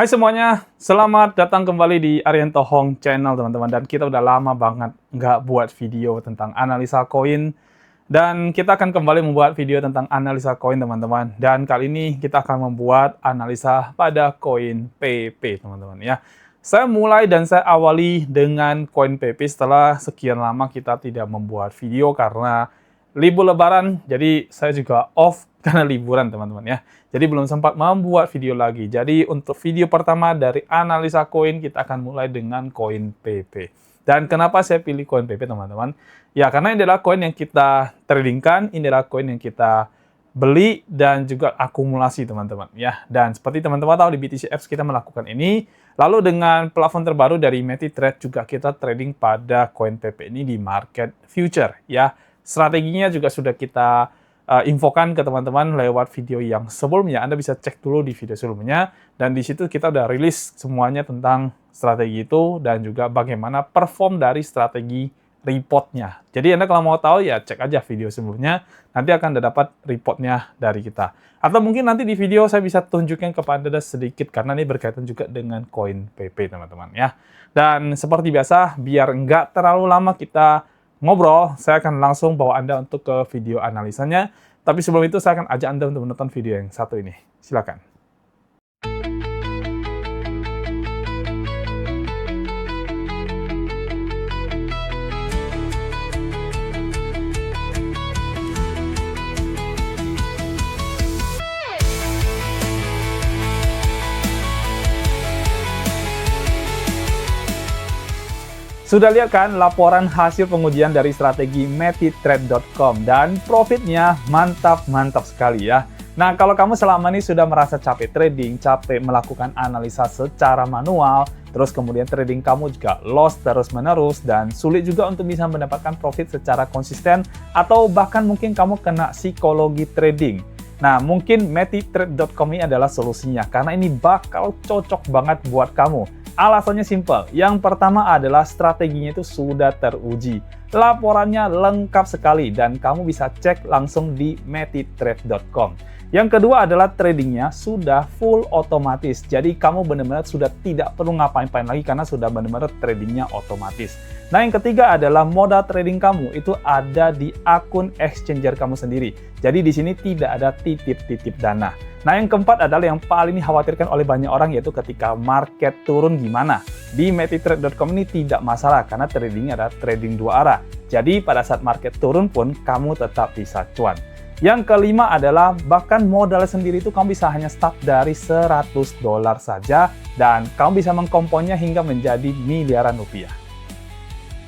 Hai semuanya, selamat datang kembali di Arianto Hong Channel teman-teman. Dan kita udah lama banget nggak buat video tentang analisa koin. Dan kita akan kembali membuat video tentang analisa koin teman-teman. Dan kali ini kita akan membuat analisa pada koin PP teman-teman ya. Saya mulai dan saya awali dengan koin PP setelah sekian lama kita tidak membuat video karena libur lebaran. Jadi saya juga off karena liburan teman-teman ya. Jadi belum sempat membuat video lagi. Jadi untuk video pertama dari analisa koin kita akan mulai dengan koin PP. Dan kenapa saya pilih koin PP teman-teman? Ya karena ini adalah koin yang kita tradingkan, ini adalah koin yang kita beli dan juga akumulasi teman-teman ya. Dan seperti teman-teman tahu di BTC Apps kita melakukan ini. Lalu dengan platform terbaru dari MetiTrade juga kita trading pada koin PP ini di market future ya. Strateginya juga sudah kita infokan ke teman-teman lewat video yang sebelumnya. Anda bisa cek dulu di video sebelumnya. Dan di situ kita udah rilis semuanya tentang strategi itu dan juga bagaimana perform dari strategi reportnya. Jadi Anda kalau mau tahu ya cek aja video sebelumnya. Nanti akan dapat reportnya dari kita. Atau mungkin nanti di video saya bisa tunjukkan kepada Anda sedikit karena ini berkaitan juga dengan koin PP teman-teman ya. Dan seperti biasa biar nggak terlalu lama kita ngobrol, saya akan langsung bawa Anda untuk ke video analisanya. Tapi sebelum itu, saya akan ajak Anda untuk menonton video yang satu ini. Silakan. Sudah lihat kan laporan hasil pengujian dari strategi metitrade.com dan profitnya mantap-mantap sekali ya. Nah, kalau kamu selama ini sudah merasa capek trading, capek melakukan analisa secara manual, terus kemudian trading kamu juga loss terus-menerus dan sulit juga untuk bisa mendapatkan profit secara konsisten atau bahkan mungkin kamu kena psikologi trading. Nah, mungkin metitrade.com ini adalah solusinya karena ini bakal cocok banget buat kamu. Alasannya simple. Yang pertama adalah strateginya itu sudah teruji. Laporannya lengkap sekali dan kamu bisa cek langsung di metitrade.com. Yang kedua adalah tradingnya sudah full otomatis. Jadi kamu benar-benar sudah tidak perlu ngapain-ngapain lagi karena sudah benar-benar tradingnya otomatis. Nah, yang ketiga adalah modal trading kamu itu ada di akun exchanger kamu sendiri. Jadi di sini tidak ada titip-titip dana. Nah, yang keempat adalah yang paling dikhawatirkan oleh banyak orang yaitu ketika market turun gimana. Di metitrade.com ini tidak masalah karena tradingnya adalah trading dua arah. Jadi pada saat market turun pun kamu tetap bisa cuan. Yang kelima adalah bahkan modal sendiri itu kamu bisa hanya start dari $100 saja dan kamu bisa mengkomponnya hingga menjadi miliaran rupiah.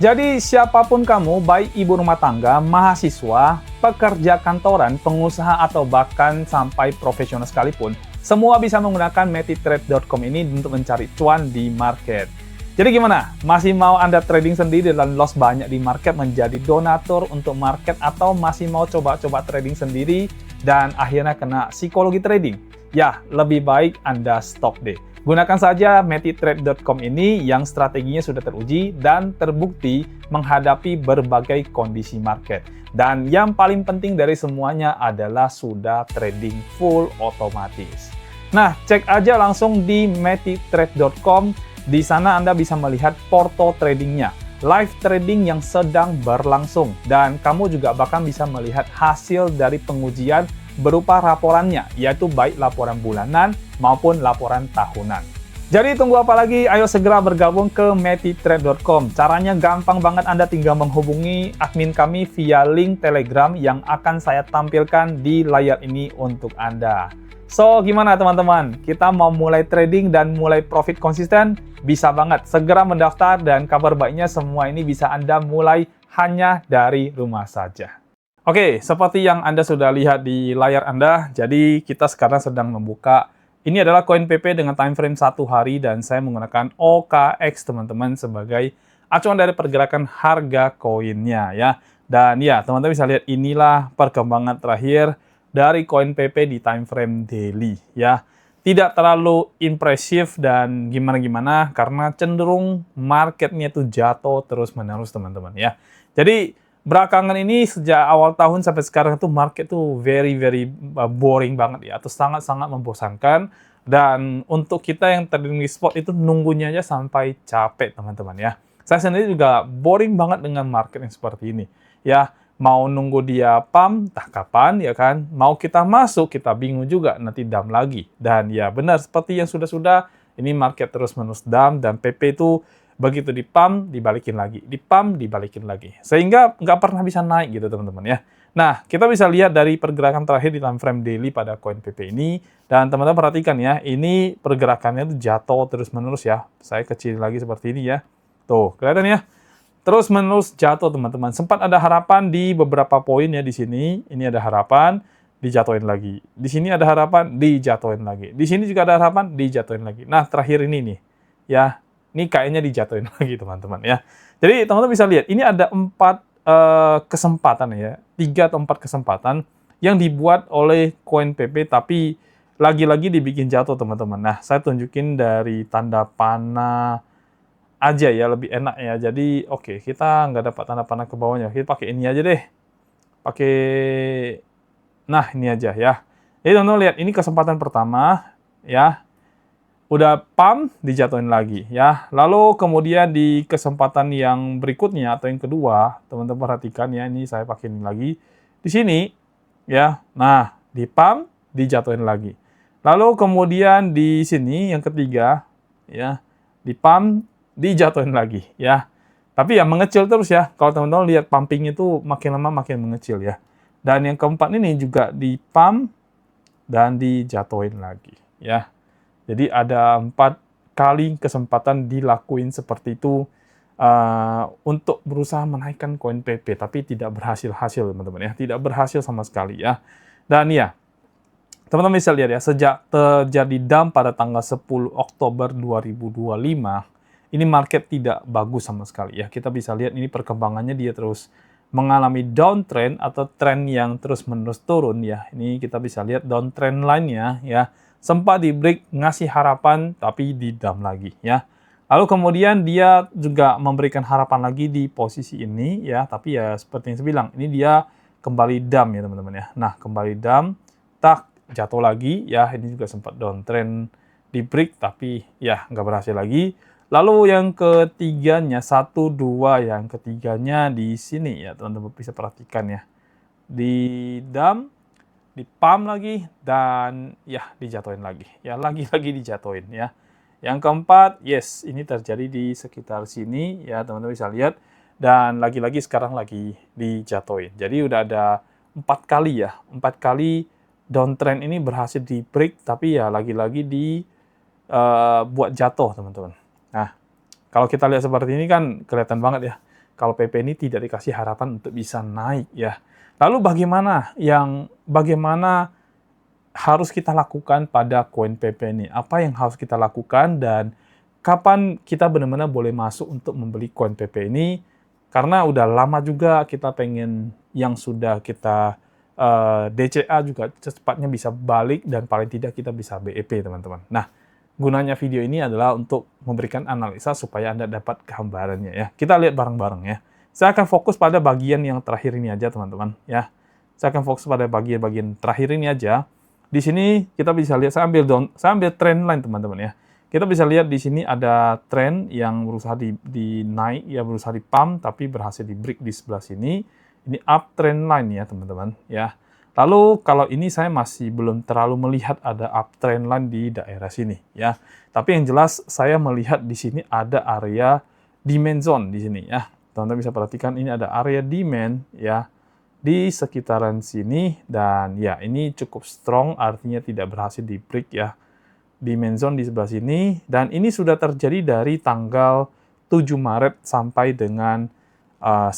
Jadi siapapun kamu, baik ibu rumah tangga, mahasiswa, pekerja kantoran, pengusaha atau bahkan sampai profesional sekalipun, semua bisa menggunakan metitrade.com ini untuk mencari cuan di market. Jadi gimana? Masih mau Anda trading sendiri dan loss banyak di market menjadi donatur untuk market atau masih mau coba-coba trading sendiri dan akhirnya kena psikologi trading? Ya, lebih baik Anda stop deh. Gunakan saja metitrade.com ini yang strateginya sudah teruji dan terbukti menghadapi berbagai kondisi market. Dan yang paling penting dari semuanya adalah sudah trading full otomatis. Nah, cek aja langsung di metitrade.com. Di sana Anda bisa melihat porto tradingnya, live trading yang sedang berlangsung, dan kamu juga bahkan bisa melihat hasil dari pengujian berupa laporannya, yaitu baik laporan bulanan maupun laporan tahunan. Jadi tunggu apa lagi? Ayo segera bergabung ke metitrade.com. Caranya gampang banget, Anda tinggal menghubungi admin kami via link Telegram yang akan saya tampilkan di layar ini untuk Anda. So, gimana teman-teman? Kita mau mulai trading dan mulai profit konsisten? Bisa banget. Segera mendaftar dan kabar baiknya semua ini bisa Anda mulai hanya dari rumah saja. Oke, seperti yang Anda sudah lihat di layar Anda, jadi kita sekarang sedang membuka. Ini adalah koin PP dengan time frame 1 hari dan saya menggunakan OKX teman-teman sebagai acuan dari pergerakan harga koinnya ya. Dan ya, teman-teman bisa lihat inilah perkembangan terakhir dari koin PP di time frame daily ya. Tidak terlalu impresif dan gimana-gimana karena cenderung marketnya itu jatuh terus-menerus teman-teman ya. Jadi belakangan ini sejak awal tahun sampai sekarang tuh market tuh very boring banget ya, atau sangat-sangat membosankan. Dan untuk kita yang trading di spot itu nunggunya aja sampai capek teman-teman ya. Saya sendiri juga boring banget dengan market yang seperti ini. Ya, mau nunggu dia pump, entah kapan ya kan. Mau kita masuk, kita bingung juga nanti dump lagi. Dan ya benar seperti yang sudah-sudah, ini market terus-menerus dump dan PP itu begitu di pump, dibalikin lagi. Di pump, dibalikin lagi. Sehingga nggak pernah bisa naik gitu teman-teman ya. Nah, kita bisa lihat dari pergerakan terakhir di time frame daily pada koin PP ini. Dan teman-teman perhatikan ya, ini pergerakannya itu jatuh terus-menerus ya. Saya kecil lagi seperti ini ya. Tuh, kelihatan ya? Terus-menerus jatuh teman-teman. Sempat ada harapan di beberapa poin ya di sini. Ini ada harapan, dijatuhin lagi. Di sini ada harapan, dijatuhin lagi. Di sini juga ada harapan, dijatuhin lagi. Nah, terakhir ini nih. Ya, ini kayaknya dijatuhin lagi teman-teman ya. Jadi teman-teman bisa lihat, ini ada 4 kesempatan ya, 3 atau 4 kesempatan yang dibuat oleh koin PP tapi lagi-lagi dibikin jatuh teman-teman. Nah, saya tunjukin dari tanda panah aja ya, lebih enak ya. Jadi oke, kita nggak dapat tanda panah ke bawahnya, kita pakai ini aja deh. Pakai, nah ini aja ya. Jadi teman-teman lihat, ini kesempatan pertama ya. Udah pump, dijatuhin lagi ya. Lalu kemudian di kesempatan yang berikutnya atau yang kedua, teman-teman perhatikan ya, ini saya pakai ini lagi. Di sini ya. Nah, di pump, dijatuhin lagi. Lalu kemudian di sini yang ketiga ya, di pump, dijatuhin lagi ya. Tapi ya mengecil terus ya. Kalau teman-teman lihat pumping itu makin lama makin mengecil ya. Dan yang keempat ini juga di pump dan dijatuhin lagi ya. Jadi ada 4 kali kesempatan dilakuin seperti itu untuk berusaha menaikkan koin PP, tapi tidak berhasil teman-teman ya, tidak berhasil sama sekali ya. Dan ya, teman-teman bisa lihat ya, sejak terjadi dump pada tanggal 10 Oktober 2025, ini market tidak bagus sama sekali ya. Kita bisa lihat ini perkembangannya dia terus mengalami downtrend atau tren yang terus-menerus turun ya. Ini kita bisa lihat downtrend line-nya ya. Sempat di break ngasih harapan tapi di dump lagi ya. Lalu kemudian dia juga memberikan harapan lagi di posisi ini ya, tapi ya seperti yang saya bilang, ini dia kembali dump ya teman-teman ya. Nah, kembali dump, tak jatuh lagi ya, ini juga sempat downtrend di break tapi ya nggak berhasil lagi. Lalu yang ketiganya, 1, 2, yang ketiganya di sini ya teman-teman bisa perhatikan ya. Di dump, di pump lagi, dan ya dijatuhin lagi. Ya lagi-lagi dijatuhin ya. Yang keempat, yes, ini terjadi di sekitar sini ya teman-teman bisa lihat. Dan lagi-lagi sekarang lagi dijatuhin. Jadi udah ada 4 kali ya. 4 kali downtrend ini berhasil di break, tapi ya lagi-lagi buat jatuh teman-teman. Nah, kalau kita lihat seperti ini kan kelihatan banget ya. Kalau PP ini tidak dikasih harapan untuk bisa naik ya. Lalu bagaimana harus kita lakukan pada koin PP ini? Apa yang harus kita lakukan dan kapan kita benar-benar boleh masuk untuk membeli koin PP ini? Karena udah lama juga kita pengen yang sudah kita DCA juga secepatnya bisa balik dan paling tidak kita bisa BEP teman-teman. Nah, gunanya video ini adalah untuk memberikan analisa supaya Anda dapat gambarannya ya. Kita lihat bareng-bareng ya. Saya akan fokus pada bagian yang terakhir ini aja, teman-teman. Ya, saya akan fokus pada bagian-bagian terakhir ini aja. Di sini kita bisa lihat, saya ambil trend line, teman-teman ya. Kita bisa lihat di sini ada trend yang berusaha di naik, ya berusaha di pump, tapi berhasil di break di sebelah sini. Ini uptrend line ya, teman-teman. Ya. Lalu kalau ini saya masih belum terlalu melihat ada uptrend line di daerah sini, ya. Tapi yang jelas saya melihat di sini ada area demand zone di sini, ya. Teman-teman bisa perhatikan ini ada area demand ya di sekitaran sini dan ya ini cukup strong artinya tidak berhasil di break ya. Demand zone di sebelah sini dan ini sudah terjadi dari tanggal 7 Maret sampai dengan 9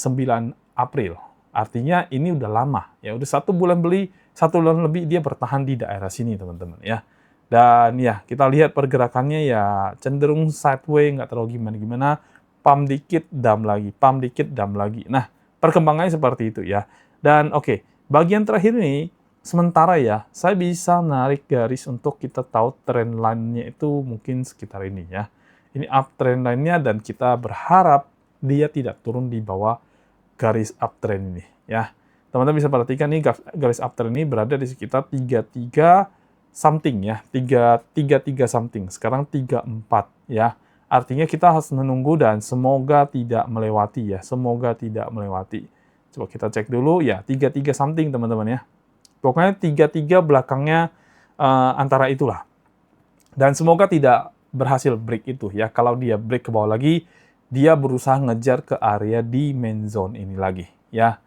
April. Artinya ini udah lama ya, udah 1 bulan beli, 1 bulan lebih dia bertahan di daerah sini teman-teman ya. Dan ya kita lihat pergerakannya ya cenderung sideways, nggak terlalu gimana-gimana. Pump dikit, dump lagi, pump dikit, dump lagi. Nah, perkembangannya seperti itu ya. Dan oke, bagian terakhir ini, sementara ya, saya bisa narik garis untuk kita tahu trend line-nya itu mungkin sekitar ini ya. Ini uptrend line-nya dan kita berharap dia tidak turun di bawah garis uptrend ini ya. Teman-teman bisa perhatikan nih garis uptrend ini berada di sekitar 33 something ya, 333 something, sekarang 34 ya. Artinya kita harus menunggu dan semoga tidak melewati ya, semoga tidak melewati. Coba kita cek dulu ya, 33 something teman-teman ya. Pokoknya 33 belakangnya antara itulah. Dan semoga tidak berhasil break itu ya. Kalau dia break ke bawah lagi, dia berusaha ngejar ke area di main zone ini lagi ya.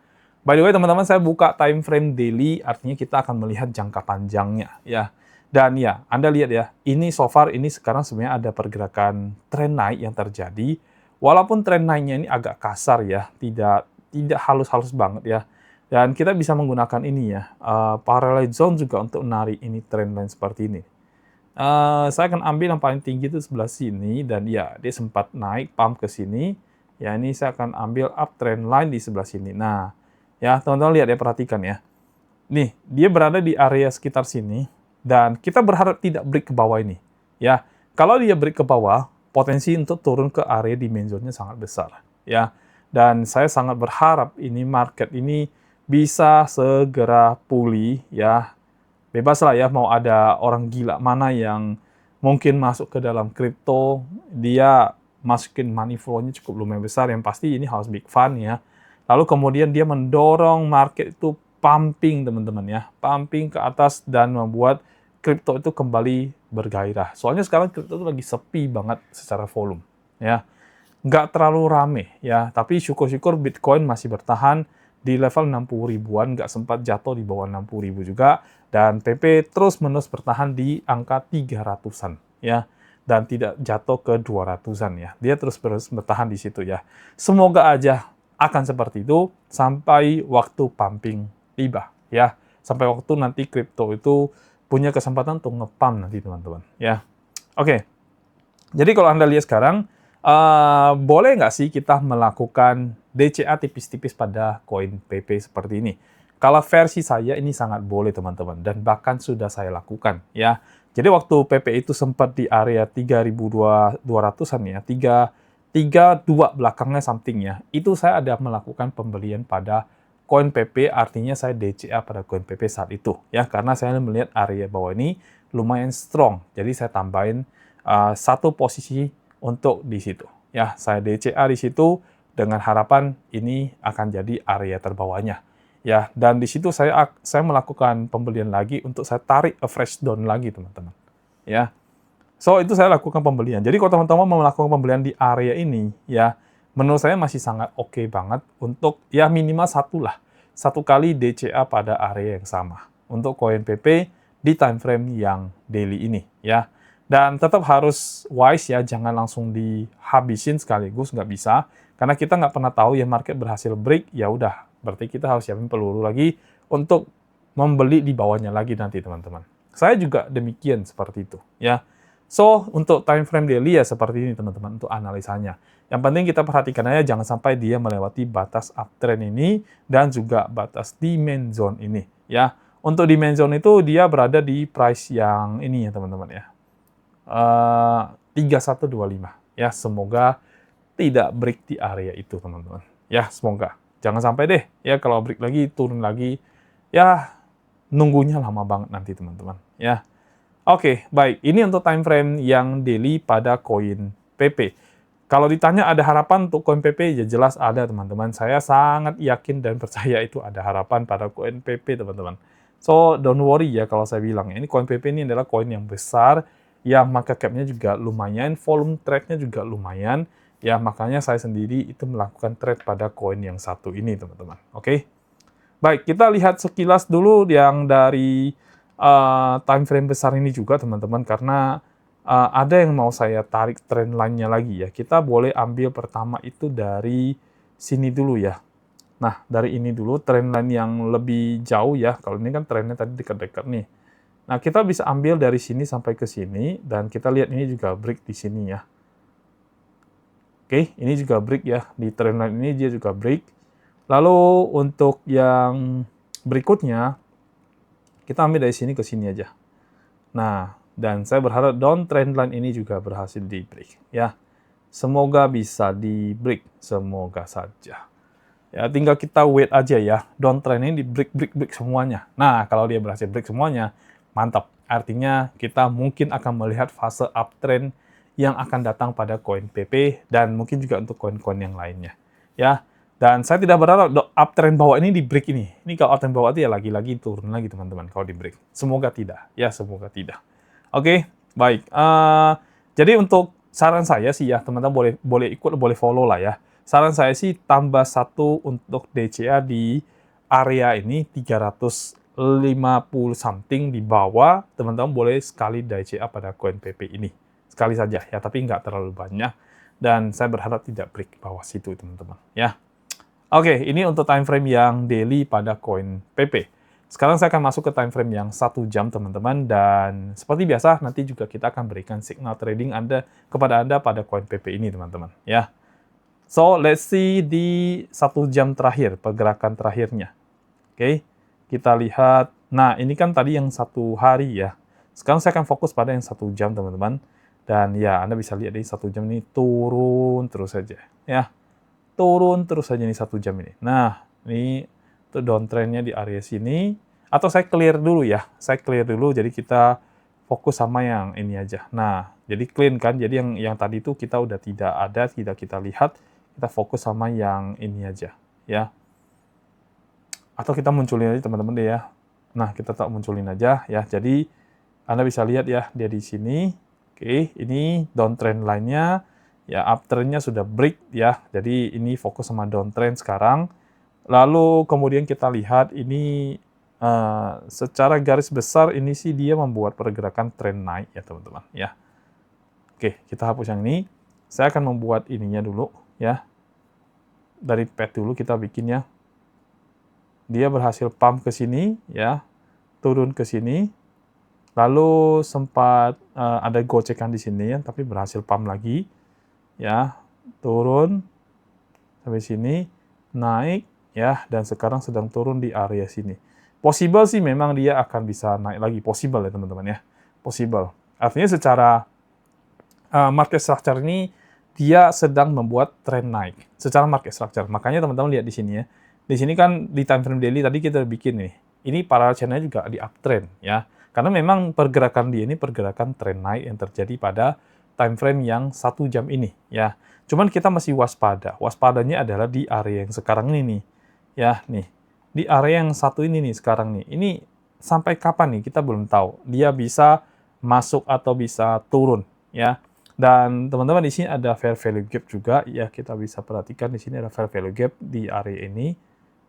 By the way teman-teman, saya buka time frame daily, artinya kita akan melihat jangka panjangnya ya. Dan ya, Anda lihat ya, ini so far ini sekarang sebenarnya ada pergerakan tren naik yang terjadi. Walaupun tren naiknya ini agak kasar ya, tidak halus-halus banget ya. Dan kita bisa menggunakan ini ya, parallel zone juga untuk menarik ini trend line seperti ini. Saya akan ambil yang paling tinggi itu sebelah sini, dan ya, dia sempat naik, pump ke sini. Ya, ini saya akan ambil uptrend line di sebelah sini. Nah, ya, teman-teman lihat ya, perhatikan ya. Nih, dia berada di area sekitar sini, dan kita berharap tidak break ke bawah ini. Ya, kalau dia break ke bawah, potensi untuk turun ke area di main zone-nya sangat besar. Ya, dan saya sangat berharap ini market ini bisa segera pulih ya. Bebas lah ya, mau ada orang gila mana yang mungkin masuk ke dalam kripto, dia masukin money flow-nya cukup lumayan besar, yang pasti ini harus big fund ya. Lalu kemudian dia mendorong market itu pumping teman-teman ya, pumping ke atas dan membuat kripto itu kembali bergairah. Soalnya sekarang kripto itu lagi sepi banget secara volume ya. Nggak terlalu rame ya, tapi syukur-syukur Bitcoin masih bertahan di level 60 ribuan, nggak sempat jatuh di bawah 60 ribu juga, dan PP terus-menerus bertahan di angka 300-an ya, dan tidak jatuh ke 200-an ya. Dia terus bertahan di situ ya. Semoga aja akan seperti itu sampai waktu pumping tiba ya. Sampai waktu nanti kripto itu punya kesempatan untuk nge-pump nanti teman-teman ya. Oke. Jadi kalau Anda lihat sekarang, boleh nggak sih kita melakukan DCA tipis-tipis pada koin PP seperti ini? Kalau versi saya ini sangat boleh teman-teman, dan bahkan sudah saya lakukan ya. Jadi waktu PP itu sempat di area 3.200-an ya, 32 belakangnya something ya, itu saya ada melakukan pembelian pada koin PP, artinya saya DCA pada koin PP saat itu ya, karena saya melihat area bawah ini lumayan strong, jadi saya tambahin satu posisi untuk di situ ya, saya DCA di situ dengan harapan ini akan jadi area terbawahnya ya, dan di situ saya melakukan pembelian lagi untuk saya tarik a fresh down lagi teman-teman ya. So, itu saya lakukan pembelian. Jadi, kalau teman-teman mau melakukan pembelian di area ini, ya, menurut saya masih sangat oke banget untuk, ya, minimal satu kali DCA pada area yang sama untuk koin PP di time frame yang daily ini, ya. Dan tetap harus wise, ya, jangan langsung dihabisin sekaligus, nggak bisa. Karena kita nggak pernah tahu, ya, market berhasil break, ya udah, berarti kita harus siapin peluru lagi untuk membeli di bawahnya lagi nanti, teman-teman. Saya juga demikian seperti itu, ya. So, untuk time frame daily ya seperti ini teman-teman untuk analisanya. Yang penting kita perhatikan aja jangan sampai dia melewati batas uptrend ini dan juga batas di main zone ini ya. Untuk di main zone itu dia berada di price yang ini ya teman-teman ya. 3125 ya, semoga tidak break di area itu teman-teman. Ya, semoga. Jangan sampai deh ya kalau break lagi turun lagi ya nunggunya lama banget nanti teman-teman ya. Oke, baik. Ini untuk time frame yang daily pada koin PP. Kalau ditanya ada harapan untuk koin PP, ya jelas ada, teman-teman. Saya sangat yakin dan percaya itu ada harapan pada koin PP, teman-teman. So, don't worry ya kalau saya bilang. Ini koin PP ini adalah koin yang besar, ya market cap-nya juga lumayan, volume trade-nya juga lumayan. Ya, makanya saya sendiri itu melakukan trade pada koin yang satu ini, teman-teman. Oke? Baik, kita lihat sekilas dulu yang dari time frame besar ini juga teman-teman, karena ada yang mau saya tarik trend line-nya lagi ya. Kita boleh ambil pertama itu dari sini dulu ya. Nah, dari ini dulu trend line yang lebih jauh ya. Kalau ini kan trendnya tadi dekat-dekat nih. Nah, kita bisa ambil dari sini sampai ke sini, dan kita lihat ini juga break di sini ya. Oke, ini juga break ya. Di trend line ini dia juga break. Lalu untuk yang berikutnya, kita ambil dari sini ke sini aja. Nah, dan saya berharap downtrend line ini juga berhasil di break ya. Semoga bisa di break, semoga saja. Ya, tinggal kita wait aja ya. Downtrend ini di break semuanya. Nah, kalau dia berhasil break semuanya, mantap. Artinya kita mungkin akan melihat fase uptrend yang akan datang pada koin PP dan mungkin juga untuk koin-koin yang lainnya. Ya, dan saya tidak berharap uptrend bawah ini di break ini. Ini kalau uptrend bawah itu ya lagi-lagi turun lagi teman-teman kalau di break. Semoga tidak. Ya, semoga tidak. Oke, baik. Jadi untuk saran saya sih ya, teman-teman boleh ikut, boleh follow lah ya. Saran saya sih tambah satu untuk DCA di area ini 350 something di bawah, teman-teman boleh sekali DCA pada koin PP ini. Sekali saja ya, tapi nggak terlalu banyak. Dan saya berharap tidak break bawah situ teman-teman ya. Oke, ini untuk time frame yang daily pada koin PP. Sekarang saya akan masuk ke time frame yang 1 jam teman-teman, dan seperti biasa nanti juga kita akan berikan signal trading kepada Anda pada koin PP ini teman-teman ya. So, let's see di 1 jam terakhir, pergerakan terakhirnya. Oke, kita lihat. Nah, ini kan tadi yang 1 hari ya. Sekarang saya akan fokus pada yang 1 jam, teman-teman. Dan ya, Anda bisa lihat di 1 jam ini turun terus saja. Ya, turun terus saja nih 1 jam ini. Nah, ini untuk downtrendnya di area sini. Atau saya clear dulu ya. Saya clear dulu, jadi kita fokus sama yang ini aja. Nah, jadi clean kan. Jadi yang tadi itu kita udah tidak ada, tidak kita lihat. Kita fokus sama yang ini aja, ya. Atau kita munculin aja teman-teman deh ya. Nah, kita tak munculin aja ya. Jadi Anda bisa lihat ya, dia di sini. Oke, ini downtrend line-nya. Ya, uptrend-nya sudah break ya. Jadi ini fokus sama downtrend sekarang. Lalu kemudian kita lihat ini secara garis besar ini sih dia membuat pergerakan trend naik ya teman-teman ya. Oke, kita hapus yang ini. Saya akan membuat ininya dulu ya. Dari pad dulu kita bikin ya. Dia berhasil pump ke sini ya, turun ke sini. Lalu sempat ada gocekan di sini ya, tapi berhasil pump lagi ya, turun sampai sini, naik ya, dan sekarang sedang turun di area sini. Possible sih memang dia akan bisa naik lagi, possible ya teman-teman ya, possible. Artinya secara market structure ini dia sedang membuat tren naik secara market structure. Makanya teman-teman lihat di sini ya. Di sini kan di time frame daily tadi kita bikin nih. Ini parallel channel juga di uptrend ya. Karena memang pergerakan dia ini pergerakan tren naik yang terjadi pada time frame yang 1 jam ini ya. Cuman kita masih waspada. Waspadanya adalah di area yang sekarang ini nih. Ya, nih. Di area yang satu ini nih sekarang nih. Ini sampai kapan nih kita belum tahu. Dia bisa masuk atau bisa turun ya. Dan teman-teman di sini ada fair value gap juga ya, kita bisa perhatikan di sini ada fair value gap di area ini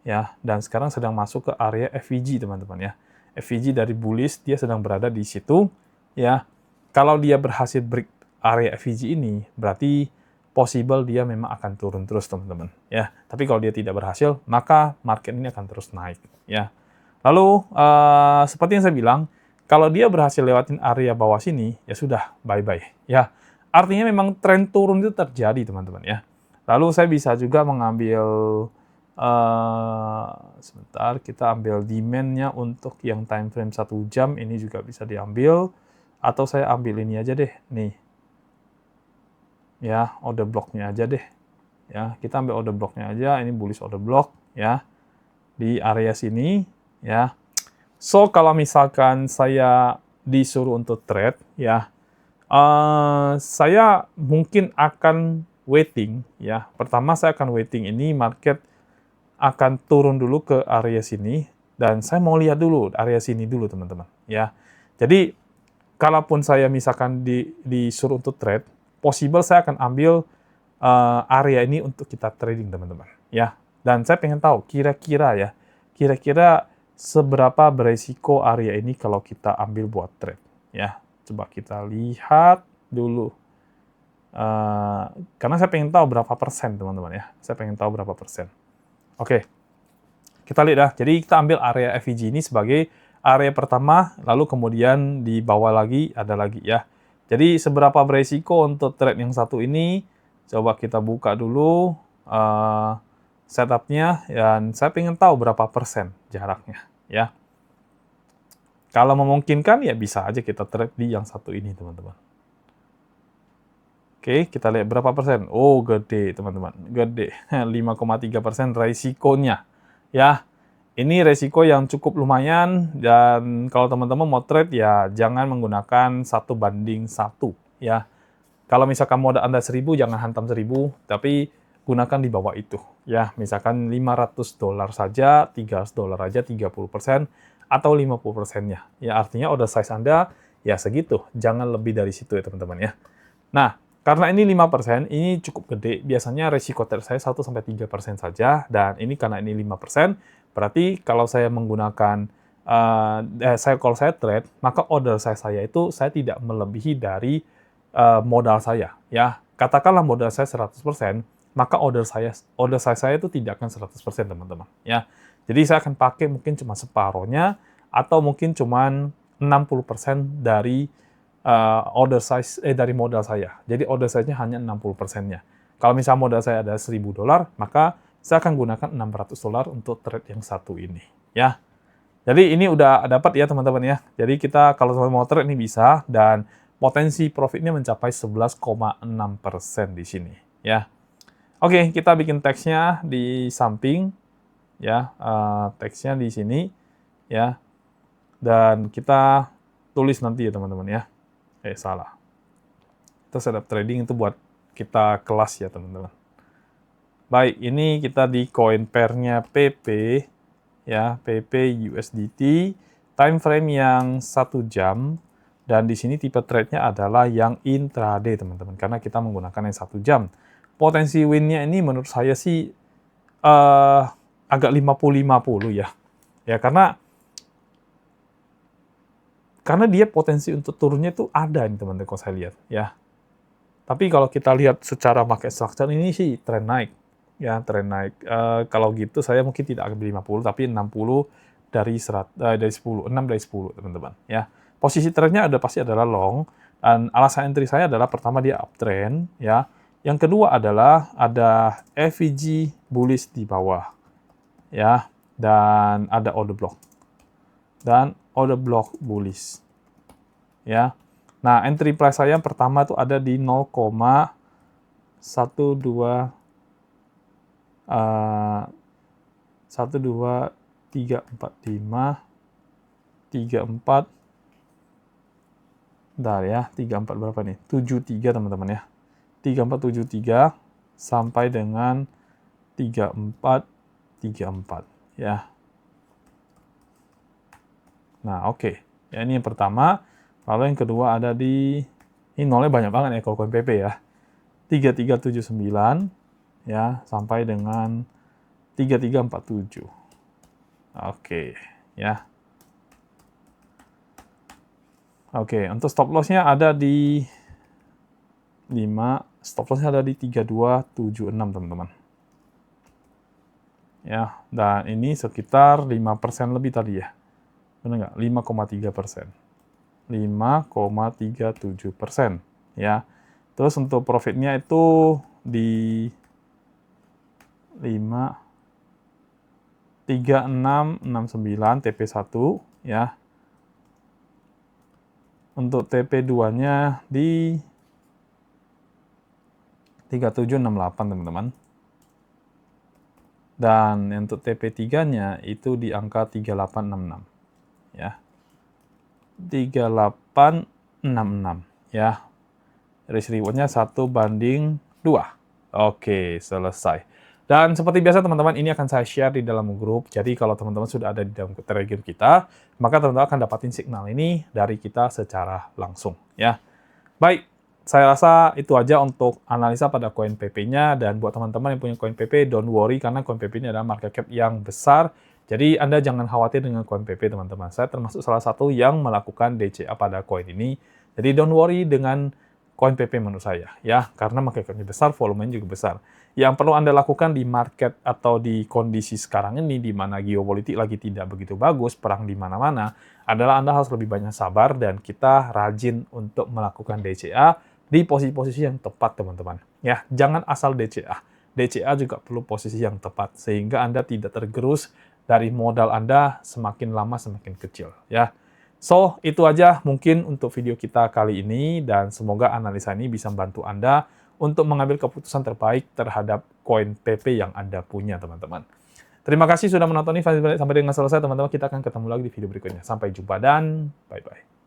ya, dan sekarang sedang masuk ke area FVG teman-teman ya. FVG dari bullish dia sedang berada di situ ya. Kalau dia berhasil break area FVG ini berarti possible dia memang akan turun terus teman-teman ya. Tapi kalau dia tidak berhasil maka market ini akan terus naik ya. Lalu seperti yang saya bilang, kalau dia berhasil lewatin area bawah sini ya sudah bye-bye ya. Artinya memang tren turun itu terjadi, teman-teman ya. Lalu saya bisa juga mengambil, sebentar, kita ambil demand-nya untuk yang time frame 1 jam, ini juga bisa diambil. Atau saya ambil ini aja deh, nih. Ya, order block-nya aja deh. Ya, kita ambil order block-nya aja, ini bullish order block, ya. Di area sini, ya. So, kalau misalkan saya disuruh untuk trade, ya, saya mungkin akan waiting ya. Pertama saya akan waiting ini market akan turun dulu ke area sini dan saya mau lihat dulu area sini dulu teman-teman ya. Jadi kalaupun saya misalkan disuruh untuk trade, possible saya akan ambil area ini untuk kita trading teman-teman ya. Dan saya pengen tahu kira-kira seberapa beresiko area ini kalau kita ambil buat trade ya. Coba kita lihat dulu. Karena saya pengen tahu berapa persen, teman-teman ya. Saya pengen tahu berapa persen. Oke. Kita lihat dah. Jadi kita ambil area FVG ini sebagai area pertama, lalu kemudian di bawah lagi ada lagi ya. Jadi seberapa beresiko untuk trade yang satu ini, coba kita buka dulu setupnya, dan saya pengen tahu berapa persen jaraknya ya. Kalau memungkinkan, ya bisa aja kita trade di yang satu ini, teman-teman. Oke, kita lihat berapa persen. Oh, gede, teman-teman. Gede. 5,3% resikonya. Ya, Ini resiko yang cukup lumayan, dan kalau teman-teman mau trade ya jangan menggunakan 1:1 ya. Kalau misalkan modal Anda 1.000, jangan hantam 1.000, tapi gunakan di bawah itu ya. Misalkan $500 saja, $300 aja 30% atau 50%-nya. Ya artinya order size Anda ya segitu, jangan lebih dari situ ya teman-teman ya. Nah, karena ini 5%, ini cukup gede. Biasanya resiko trade saya 1-3% saja, dan ini karena ini 5%, berarti kalau saya menggunakan, kalau saya trade, maka order saya itu saya tidak melebihi dari modal saya. Ya, katakanlah modal saya 100%, maka order saya itu tidak akan 100% teman-teman. Ya, jadi saya akan pakai mungkin cuma separohnya, atau mungkin cuma 60% dari dari modal saya. Jadi order size-nya hanya 60%-nya. Kalau misalnya modal saya ada $1.000, maka saya akan gunakan $600 untuk trade yang satu ini. Ya. Jadi ini udah dapat ya teman-teman ya. Jadi kita kalau mau trade ini bisa, dan potensi profitnya mencapai 11,6% di sini. Ya. Oke, kita bikin teksnya di samping. Ya, teksnya di sini. Ya. Dan kita tulis nanti ya teman-teman ya. Salah. Itu setup trading itu buat kita kelas ya teman-teman. Baik, ini kita di coin pair-nya PP ya, PP USDT, time frame yang 1 jam, dan di sini tipe trade-nya adalah yang intraday teman-teman, karena kita menggunakan yang 1 jam. Potensi win-nya ini menurut saya sih agak 50-50 ya. Ya, karena dia potensi untuk turunnya itu ada nih teman-teman kalau saya lihat ya. Tapi kalau kita lihat secara market structure ini sih tren naik ya, tren naik. Kalau gitu saya mungkin tidak akan beli 50, tapi 60 dari 10, 6 dari 10 teman-teman ya. Posisi trennya pasti adalah long, dan alasan entry saya adalah pertama dia uptrend ya. Yang kedua adalah ada FVG bullish di bawah ya, dan ada order block. Dan order block bullish. Ya. Nah, entry price saya yang pertama itu ada di 1,12345 34. Bentar ya, 34 berapa nih? 73 teman-teman ya. 3473 sampai dengan 3434 ya. Nah, oke. Ya, ini yang pertama. Lalu yang kedua ada di, ini nolnya banyak banget ya kalau koin PP ya. 3379 ya sampai dengan 3347. Oke, ya. Oke, untuk stop loss-nya ada di 5, stop loss-nya ada di 3276 teman-teman. Ya, dan ini sekitar 5% lebih tadi ya. Benar nggak? 5,3%. 5,37% ya. Terus untuk profitnya itu di 3669 TP1 ya. Untuk TP2-nya di 3768 teman-teman. Dan untuk TP3-nya itu di angka 3866 ya. 3866 ya. Risk reward-nya 1:2. Oke, selesai. Dan seperti biasa teman-teman, ini akan saya share di dalam grup. Jadi kalau teman-teman sudah ada di dalam Telegram kita, maka teman-teman akan dapatin signal ini dari kita secara langsung ya. Baik, saya rasa itu aja untuk analisa pada koin PP-nya, dan buat teman-teman yang punya koin PP, don't worry karena koin PP ini adalah market cap yang besar. Jadi Anda jangan khawatir dengan koin PP teman-teman. Saya termasuk salah satu yang melakukan DCA pada koin ini. Jadi don't worry dengan koin PP menurut saya ya, karena market cap-nya besar, volumenya juga besar. Yang perlu Anda lakukan di market atau di kondisi sekarang ini di mana geopolitik lagi tidak begitu bagus, perang di mana-mana, adalah Anda harus lebih banyak sabar dan kita rajin untuk melakukan DCA di posisi-posisi yang tepat teman-teman. Ya, jangan asal DCA. DCA juga perlu posisi yang tepat sehingga Anda tidak tergerus dari modal Anda semakin lama semakin kecil ya. So, itu aja mungkin untuk video kita kali ini, dan semoga analisa ini bisa membantu Anda untuk mengambil keputusan terbaik terhadap koin PP yang Anda punya, teman-teman. Terima kasih sudah menonton ini sampai dengan selesai, teman-teman. Kita akan ketemu lagi di video berikutnya. Sampai jumpa dan bye-bye.